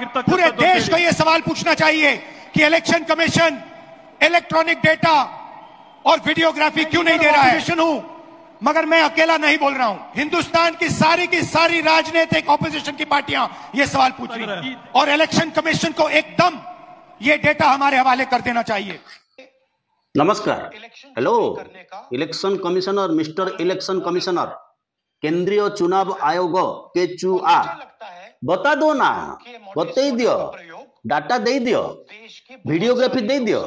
पूरे देश को यह सवाल पूछना चाहिए कि इलेक्शन कमीशन इलेक्ट्रॉनिक डेटा और वीडियोग्राफी क्यों नहीं दे रहा है। हूं मगर मैं अकेला नहीं बोल रहा हूं, हिंदुस्तान की सारी राजनीतिक ऑपोजिशन की पार्टियां ये सवाल पूछ रही हैं और इलेक्शन कमीशन को एकदम ये डेटा हमारे हवाले कर देना चाहिए। नमस्कार, hello election commissioner, mister election commissioner, केंद्रीय चुनाव आयोग के चुआ बता दो ना, बता दियो, डाटा दे दियो, वीडियोग्राफी दे दियो,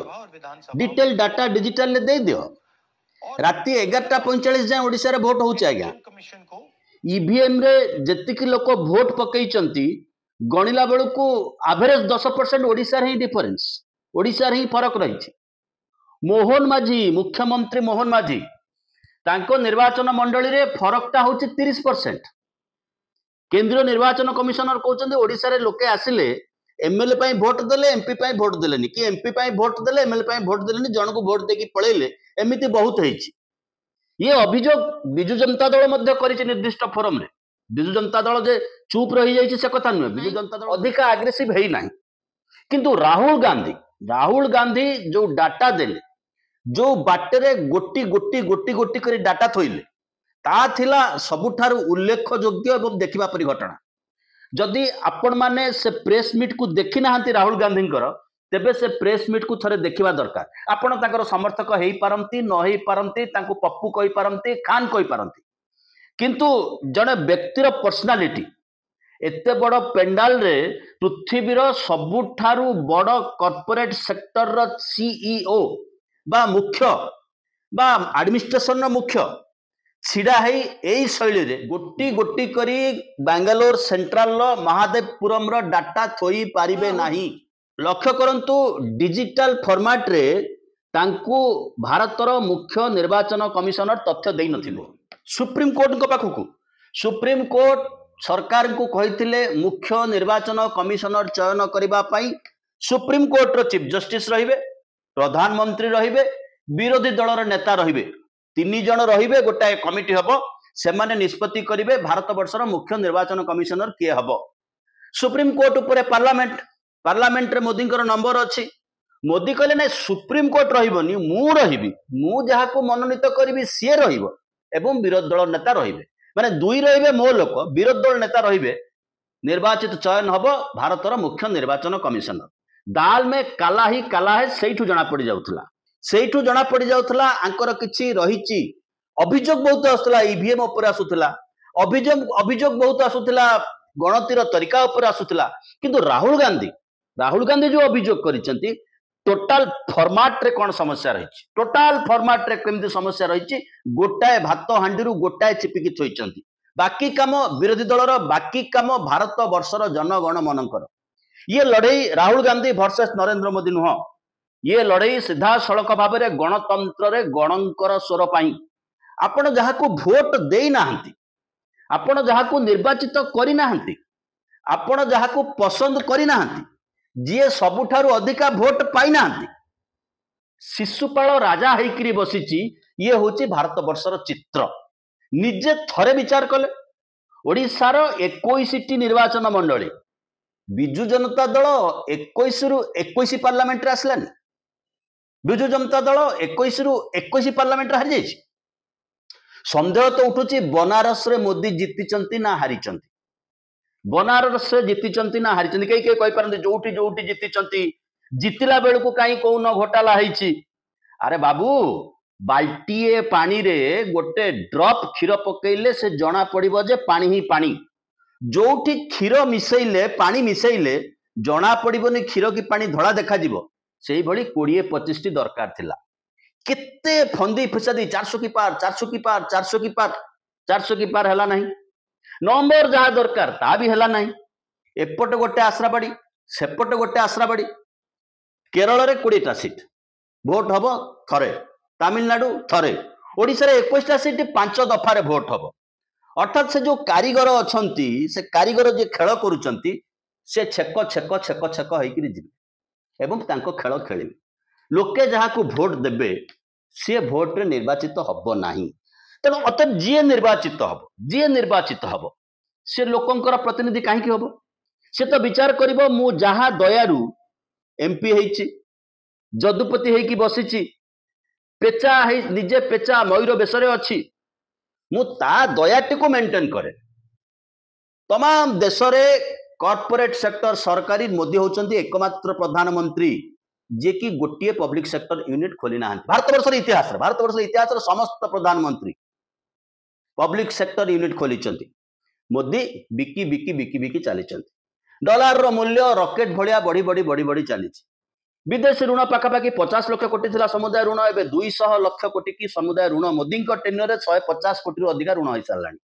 डिटेल डाटा डिजिटल दे दियो। राति 11:45 जाए ओडिशा रे भोट होउछ आज्ञा। ईवीएम रे जतिक लोक भोट पकईचंती गणिला बेलू एवरेज 10% ओडिशा रे ही डिफरेंस, ओडिशा रे ही फरक रही। मोहन माझी, मुख्यमंत्री मोहन माझी, तांको निर्वाचन मंडली रे फरकटा होउछ 30%। केंद्रीय निर्वाचन कमिशनर कहते ओडिशा रे लोके आसिले एमएलए पाई भोट देले, एमपी पाई भोट देलेनी, कि एमपी पाई भोट देले, एमएलए पाई भोट देलेनी, जन को भोट देकी पळेले, एमिति बहुत हेछि। ये अभियोग बिजु जनता दल मध्य करिछि निर्दिष्ट फोरम रे। बिजु जनता दल जे चुप रही जाइछि से कथा नुहे, बिजु जनता दल अधिक एग्रेसिव हेइ नाही। किंतु राहुल गांधी जो डाटा देले, जो बाटरे गोटी गोटी गोटी गोटी करी डाटा थोइले, ता थिला सबुठारु उल्लेखयोग्य एवं देखिबा परि घटना। जदि आपण माने से प्रेस मीट को देखि नाहंती राहुल गांधींकर, तेबे से प्रेस मीट को थरे देखिबा दरकार। आपण ताकर समर्थक हेइ पारंती, न हेइ पारंती, तांको पप्पू कहि पारंती, खान कहि पारंती, किंतु जने व्यक्तिर पर्सनालिटी एते बड़ पेंडाल रे पृथ्वीर सबुठारु बड़ कॉर्पोरेट सेक्टर रो सीईओ बा मुख्य बा एडमिनिस्ट्रेशन रो मुख्य छिड़ा है यही शैली रे गोटी गोटी करी बेंगलोर सेंट्रल महादेवपुरम रो डाटा थोई पारिबे नाही। लक्ष्य करंतु डिजिटल फॉर्मेट रे तांकु भारतर मुख्य निर्वाचन कमिशनर तथ्य देई नथिले। सुप्रीम कोर्ट को पाखकु सुप्रीम कोर्ट सरकार को कहिथिले मुख्य निर्वाचन कमिशनर चयन करिबा पई सुप्रीम कोर्ट रो चीफ जस्टिस रहिबे, प्रधानमंत्री रहिबे, विरोधी दलर नेता रहिबे, 3 जन रहिबे, गोटाए कमिटी हबो, सेमाने निष्पत्ति करिवे भारत वर्षर मुख्य निर्वाचन कमिशनर किए हबो। सुप्रीम कोर्ट उपरे पार्लियामेंट रे मोदी नंबर अछि। मोदी कहले नै सुप्रीम कोर्ट रहिबनी, मु रहिबी, मु जहा को मनोनीत करिवि सी रहिबो एवं विरोधी दल नेता रहिबे, माने दुई रहिबे मो लोक, विरोधी दल नेता रहिबे, निर्वाचित चयन हबो भारतर मुख्य निर्वाचन कमिशनर। दाल में काला ही काला है, सेठु जना पड़ी जाउथला, सेठु जना पड़ी जाउथला आंकर किछि रहिछि। अभियोग बहुत आसुथला, ईवीएम ऊपर आसुथला, अभियोग बहुत आसुथला, गणतिर तरीका ऊपर आसुथला, किंतु राहुल गांधी जो अभियोग करिसेंती टोटल फॉर्मेट रे कोन समस्या रहिछि, टोटल फॉर्मेट रे केमति समस्या रहिछि, गोटाए भात हांडीरु गोटाए चिपिकी थोइचंती, बाकी काम विरोधी दलर, बाकी काम भारत वर्षर जनगण मनकर। ये लड़ाई राहुल गांधी वर्सेस नरेंद्र मोदी नुह, ये लड़ाई सीधा सड़क भाव में गणतंत्र रे गणंकर स्वर पाई। आपण जहा को भोट देई नाहंती, आपण जहा को निर्वाचित करि नाहंती, आपण जहा को पसंद करि नाहंती, जे सबुठारु अधिका भोट पाई नाहंती, शिशुपाल राजा हेकरी बसिची, ये होची भारत वर्षर चित्र। निजे थरे विचार कले ओडिशार 21टी निर्वाचन मंडली बिजु जनता दल 21 रु 21 पार्लियामेंट रे आसलानी, बिजु जनता दल 21 रु 21 पार्लियामेंट रे हारि जाइछि। संदेह तो उठुची बनारस रे मोदी जीतिचंती ना हारिचंती, बनारस रे जीतिचंती ना हारिचंती, कई कई पारंती जोउठी जोउठी जीतिचंती, जीतिला बेल को काई कोन घोटाला हेछि। अरे बाबू, बाल्टीए पानी रे गोटे ड्रॉप क्षीर पकेइले से जना पड़िबो जे पानी ही पानी। जोठी क्षीर मिसैले, पानी मिसैले जना पड़िबोनी क्षीर की पानी धड़ा देखा जिवो, सेही भली 20-25 टी दरकार थिला। केते फंदी फिसादी 400 की पार 400 की पार 400 की पार 400 की पार हला नहीं, नंबर जहा दरकार ता भी हला नहीं। एपट गोटे आश्राबाड़ी, सेपट गोटे आश्राबाड़ी। केरल रे 20टा सीट भोट हबो थरे, तमिलनाडु थरे, ओडिसा रे 21टा सीट 5 दफारे भोट हबो। अर्थात से जो कारीगर अछंती, से कारीगर जे खेल करूचंती, से छेक छेक छेक छेक हेकरी जिवे एवं तांको खेल खेलिबे। लोके जहा को भोट देबे सी भोट रे निर्वाचित हबो नाही। तेणु अतः जी निर्वाचित हबो, सी लोकंकर प्रतिनिधि कहीं हबो, से तो विचार करिबो मु जहा दयारू एमपी हेछि जदुपति हेकि बसिछि पेचा है निजे पेचा मयूर बेसरे अच्छी मु ता दयाटी को मेंटेन करे तमाम देश रे कॉर्पोरेट सेक्टर सरकारी मोदी होचंती एकमात्र प्रधानमंत्री जे कि गोटे पब्लिक सेक्टर यूनिट खोली ना भारत वर्ष इतिहास समस्त प्रधानमंत्री पब्लिक सेक्टर यूनिट खोली मोदी बिकी बिकी बिकी बिकी चली डॉलर रो मूल्य रॉकेट भलिया बढ़ी बढ़ी बढ़ी बढ़ी चली विदेशी ऋण पाखापाखि 50 लाख कोटी थिला समुदाय ऋण एबे 200 लाख कोटी की समुदाय ऋण मोदी टेन्योर 150 कोटी रु अधिक ऋण हो सारानी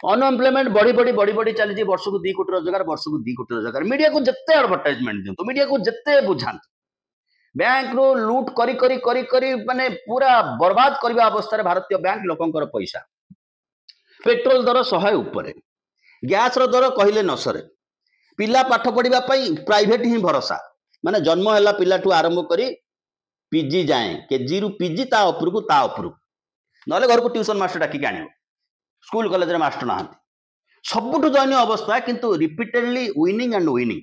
अनएम्प्लॉयमेंट बढ़ी बढ़ी बढ़ी बढ़ी चली वर्ष को 2 कोटी रोजगार वर्ष को 2 कोटी रोजगार मीडिया को जिते एडवर्टाइजमेंट दिंतु मीडिया को जिते बुझांतु बैंक रो लूट करी करी करी करी माने पूरा बर्बाद करबा अवस्था भारतीय बैंक लोकंकर पैसा पेट्रोल दर 100 ऊपर गैस रो दर कहले न सरे पिला पाठ पढ़िबा पई प्राइवेट ही भरोसा माने जन्म हैला पिला ठू आरंभ करी पीजी जाए केजी रु पीजी ता उपरकू नले घर को ट्यूशन मास्टर डाकी आनिबो स्कूल कॉलेज रे मास्टर नाहंती सबुठु दयनीय अवस्था किंतु रिपीटेडली विनिंग एंड विनिंग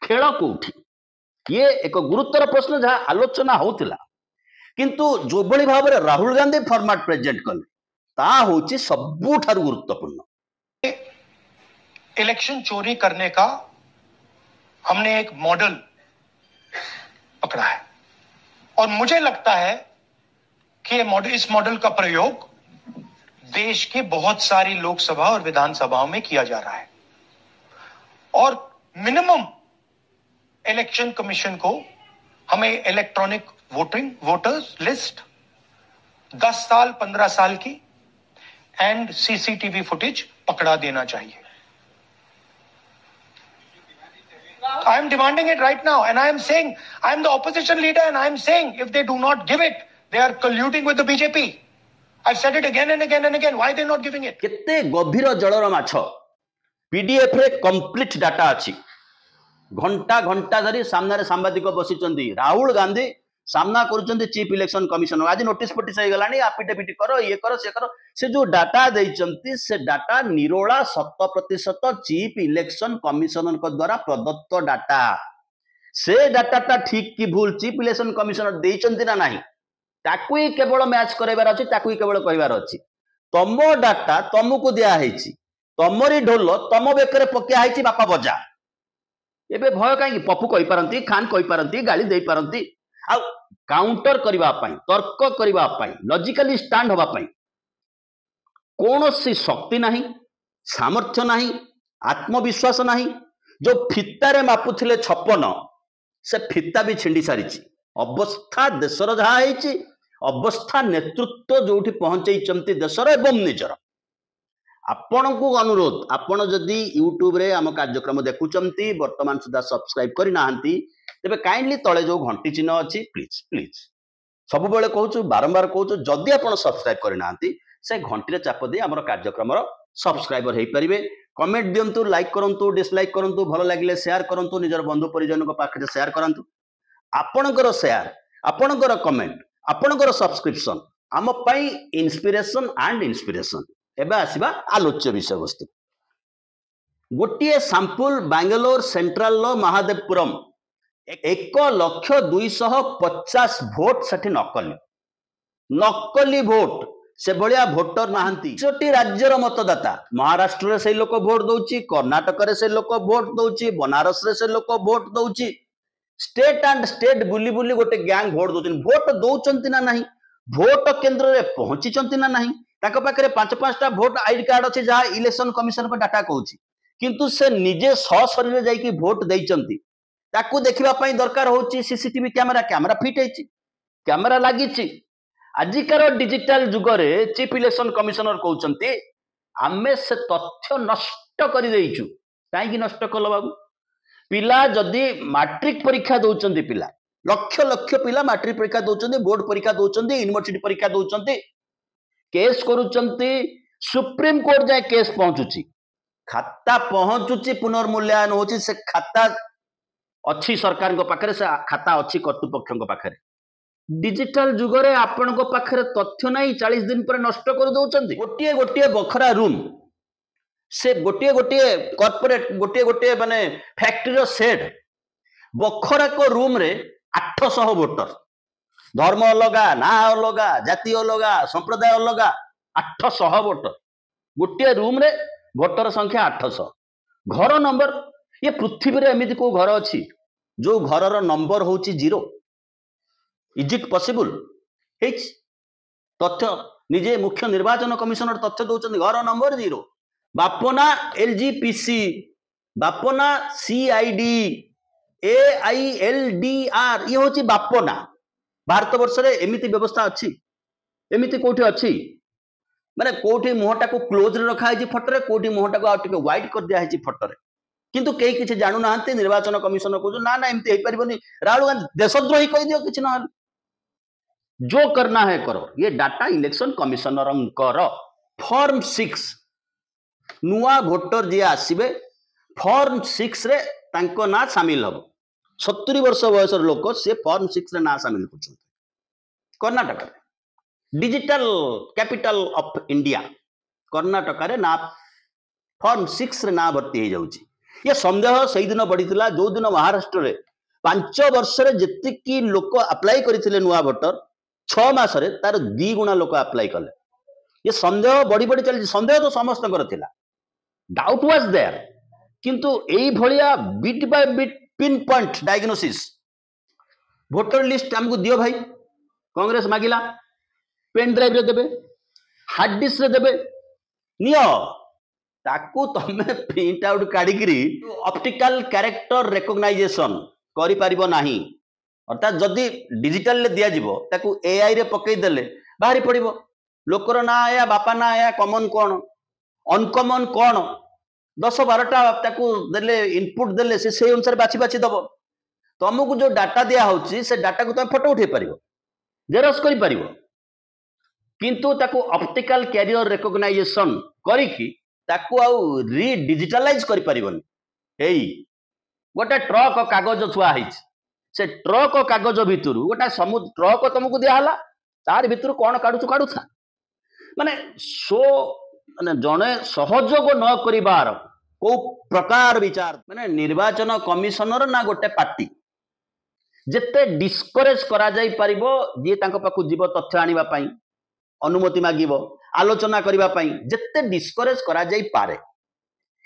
खेल कोठी ये एक गुरुतर प्रश्न जहाँ आलोचना होतिला किंतु जो बड़ी भाव में राहुल गांधी फॉर्मेट प्रेजेंट कले ता होची सबुठारु गुरुत्वपूर्ण इलेक्शन चोरी करने का हमने एक मॉडल पकड़ा है और मुझे लगता है कि इस मॉडल का प्रयोग देश के बहुत सारी लोकसभा और विधानसभाओं में किया जा रहा है और मिनिमम इलेक्शन कमीशन को हमें इलेक्ट्रॉनिक वोटर्स लिस्ट 10 साल 15 साल की एंड सीसीटीवी फुटेज पकड़ा देना चाहिए. I am demanding it right now and I am saying I am the opposition leader and I am saying if they do not give it they are colluding with the BJP. I've said it again and again and again. Why they not giving it? केते गभीर जलर माछ PDF रे complete data अछि घंटा घंटा धरी सामने सांबादिक बसिचंदी राहुल गांधी सामना करूचंदी chief election commissioner आज नोटिस पटिस हो गलानी एफिडेविट करो ये करो से जो डाटा देइचंती से data Nirola 100% chief election commissioner को द्वारा प्रदत्त डाटा से डाटाटा ठीक की भूल चीफ इलेक्शन कमिशनर देइचंती ना नाही ताकू ही केवल मैच करबार अछि ताकू ही केवल कहबार अछि तम डाटा तुमको दिया हेछि तमरी ढोल तम बेकरे पकिया हेछि बापा बजा एबे भय काई पप्पू कहि पारंती खान कहि पारंती गाली देई पारंती आ काउंटर करबा पई तर्क करबा पई लॉजिकली स्टैंड होबा पई कोनोसी शक्ति नाही सामर्थ्य नाही आत्मविश्वास नाही जो फितारे मापुथिले 56 से फिता भी छिंडी सारिछि अवस्था देशर जहा हेछि अवस्था नेतृत्व जोठी पहुंचै चंती देशर एवं निजर आपण को अनुरोध आपण जदि यूट्यूब रे आम कार्यक्रम देखुचंती वर्तमान सुधा सब्सक्राइब करि नाहंती तेबे काइंडली तळे जो घंटी चिन्ह अछि प्लीज प्लीज सब बेले कहूछु बारंबार कहूछु जदि आपण सब्सक्राइब करि नाहंती से घंटी रे चाप दे हमर कार्यक्रम रो सब्सक्राइबर हेई परिबे कमेंट दियंतु लाइक करंतु डिसलाइक करंतु भलो लागिले शेयर करंतु निजर बंधु परिजन को पाखे शेयर करंतु आपणकर शेयर आपणकर कमेंट आपणकर सब्सक्रिप्शन आम पई इंस्पिरेशन एंड इंस्पिरेशन एबे आसीबा आलोच्य विषय वस्तु गोटे सैंपल बेंगलोर सेंट्रल लो महादेवपुरम 1,250,000 भोट सठी नकली भोट से भलिया भोटर नाहंती 5टी राज्यर मतदाता महाराष्ट्र रे से लोक भोट दउची कर्नाटक रे से लोक भोट दउची बनारस रे से लोक भोट दउची स्टेट एंड स्टेट बुली बुली गोटे गैंग भोट दउचन भोट दउचंती ना नाही भोट केंद्र रे पहुंची चंती ना नाही ताको पाखरे 5-5टा भोट आईडी कार्ड अछि जहा इलेक्शन कमिशन को डाटा कहूची किंतु से निजे सशरीर जाईकी भोट देइचंती ताकू देखिबा पई दरकार होची सीसीटीवी कैमरा फिट हेची कैमरा लागिची आजिकार डिजिटल जुग रे चीफ इलेक्शन कमिशनर कहउचंती आमे से तथ्य नष्ट करि देइचु काहे कि नष्ट कलो बाबू पिला जदी मैट्रिक परीक्षा दउचंती पिला लक्ष लक्ष पिला मैट्रिक परीक्षा दउचंती बोर्ड परीक्षा दउचंती यूनिवर्सिटी परीक्षा दउचंती केस करूचंती सुप्रीम कोर्ट जाए केस पहुंचुची खाता पहुंचुची पुनर्मूल्यांकन होची से खाता अच्छी सरकार को पाखरे से खाता अच्छी कर्तृपक्ष को पाखरे डिजिटल जुग रे आपण को पाखरे तथ्य नहीं 40 दिन पर नष्ट कर दउचंती गोटिए गोटिए बखरा रूम से गोटे गोटे कॉर्पोरेट गोटे गोटे माने फैक्ट्री सेड बखरा को रूम रे 800 वोटर धर्म अलगा ना अलगा जाति अलगा संप्रदाय अलगा 800 वोटर गोटे रूम रे वोटर संख्या 800 घर नंबर ये पृथ्वी रे एमिति को घर अछि जो घर रो नंबर होची 0 इज इट पॉसिबल तथ्य निजे मुख्य निर्वाचन कमिशनर तथ्य दौरान घर number 0 Bapna LGPC Bapna CID AILDR ये होची बापना भारत वर्ष रे एमिति व्यवस्था अछि एमिति कोठी अछि माने कोठी मुहटा को क्लोज रे रखा है फोटो रे कोठी मुहटा को आउट के वाइट कर दिया है फोटो रे किंतु केही किछि जानु नाहंते निर्वाचन कमिशन को ना ना एमिति हे परिबनी राहुल गांधी देशद्रोही कहि दियो किछि न जो करना है करो ये डाटा इलेक्शन कमिशनर फॉर्म 6 नुआ वोटर जी आसीबे फॉर्म 6 रे तांको ना शामिल हम 70 वर्ष बयस लोक से फॉर्म 6 रे ना शामिल होछन Karnataka digital capital of India Karnataka रे ना फॉर्म 6 रे ना भर्ती हो जाउची ये संदेह सही दिन बढ़ीतिला जो दिन महाराष्ट्र रे 5 वर्ष रे जतिकी लोक अप्लाई करिथिले नुआ वोटर 6 मास रे तार 2 गुणा लोक अप्लाई कले ये संदेह बढ़ी बढ़ी चली संदेह तो समस्त थिला डाउट वाज देयर किंतु एई भलिया bit by bit pin point diagnosis voter list हमको दियो भाई कांग्रेस मागिला पेन ड्राइव रे देबे हार्ड डिस्क रे देबे नियो ताकू तमे प्रिंट आउट काढिकरी ऑप्टिकल कैरेक्टर रिकॉग्नाइजेशन करि परिबो नाही अर्थात जदि डिजिटल ले दिया जिवो ताकू एआई रे पकई देले बाहरी पड़िबो लोकर ना आया बापा ना आया कॉमन कोन अनकॉमन कोन 10-12टा ताकू देले इनपुट देले से अनुसार बाछि बाछि दबो तुमको जो डाटा दिया होची से डाटा को तुम फोटो उठे पारिबो जेरक्स करि पारिबो किंतु ताकू ऑप्टिकल कैरियर रिकॉग्नाइजेशन करिकि ताकू आउ री डिजिटलाइज करि पारिबोनी एई गोटे ट्रक कागज छुआ हिच से ट्रक कागज भितरु गोटा समुद्र ट्रक तुमको दिया हला तार भितरु कोन काढु काढु था माने सो माने जने सहयोग न करिबार को प्रकार विचार माने निर्वाचन कमिशनर ना गोटे पार्टी जेते डिस्करेज करा जाई परिबो जे तांको पाकु जीव तथ्य आनिबा पई अनुमति मागिबो आलोचना करिबा पई जेते डिस्करेज करा जाई पारे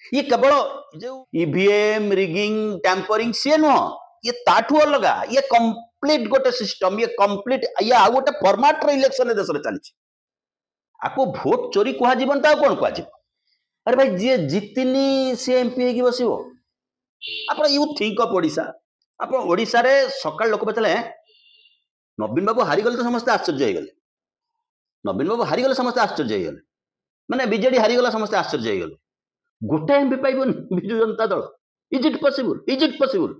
ये केवल जो ईवीएम रिगिंग टैंपरिंग से न ये ताठू अलगा ये कंप्लीट गोटे सिस्टम ये कंप्लीट ये आ गोटे फॉर्मेट रे इलेक्शन देश रे चलछि आको वोट चोरी कुहा जीवन ता कोन कुहा जीवन अरे भाई जे जितनी से एमपी हे की बसिबो आपण यू थिंक ऑफ ओडिसा आपण ओडिसा रे सकाळ लोक बतले नवीन बाबू हारी गले तो समस्त आश्चर्य हे गले नवीन बाबू हारी गले समस्त आश्चर्य हे गले माने बीजेडी हारी गला समस्त आश्चर्य हे गले गोटे MP पाइबन Biju Janata Dal is it possible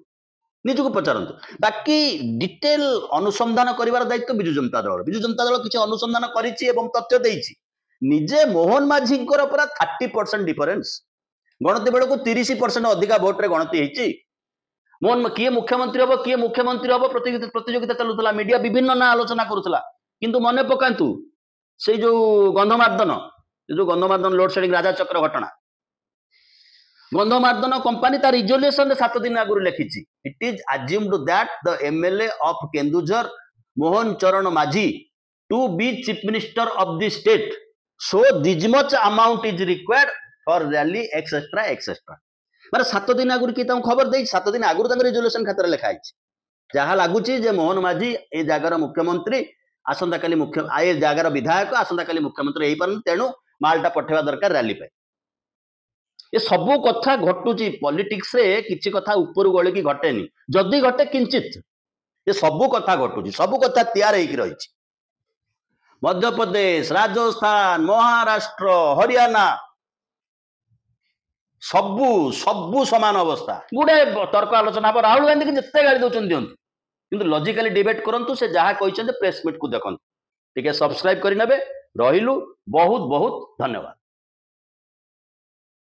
निजको पचारंतु बाकी डिटेल अनुसंधान करिवार दायित्व बिजु जनता दल किछि अनुसंधान करिछि एवं तथ्य देइछि निजे मोहन माझी पूरा 30% डिफरेंस गणति बेलू 30% अधिका भोट रे गणति हेछि मोहन किए मुख्यमंत्री हम प्रतियोगिता चलुला मीडिया विभिन्न ना आलोचना करुला किंतु मने पकांतु से जो गंधमार्दन लोड शेडिंग राजा चक्र घटना गंधमार्दन कंपनी तार रिजोल्यूशन 7 दिन आगु लिखिछि it is assumed that the MLA of Keonjhar Mohan Charan Majhi to be chief minister of the state so this much amount is required for rally etcetera माने 7 दिन आगु कि खबर दे 7 दिन आगु रिजोल्यूशन खातर लिखाई जहाँ लगुच मोहन माझी ए जगार मुख्यमंत्री आसंता काली मुख्य ए जगार विधायक आसंता काली मुख्यमंत्री हो पार तेणु मालटा पठेवा दरकार रैली पे ये सबू कथा घटुची पॉलिटिक्स रे किछि कथा ऊपर गले की घटेनी जदि घटे किंचित ये सबू कथा घटुची सबू कथा तैयार होई रही मध्य प्रदेश राजस्थान महाराष्ट्र हरियाणा सबू सबू समान अवस्था गुडे तर्क आलोचना हम राहुल गांधी की जिते गाड़ी दौरान दिंतु किंतु लॉजिकली डिबेट करंतु से जहाँ कहते प्रेस मीट को देखते टिके सब्सक्राइब करने रहिलु बहुत बहुत धन्यवाद।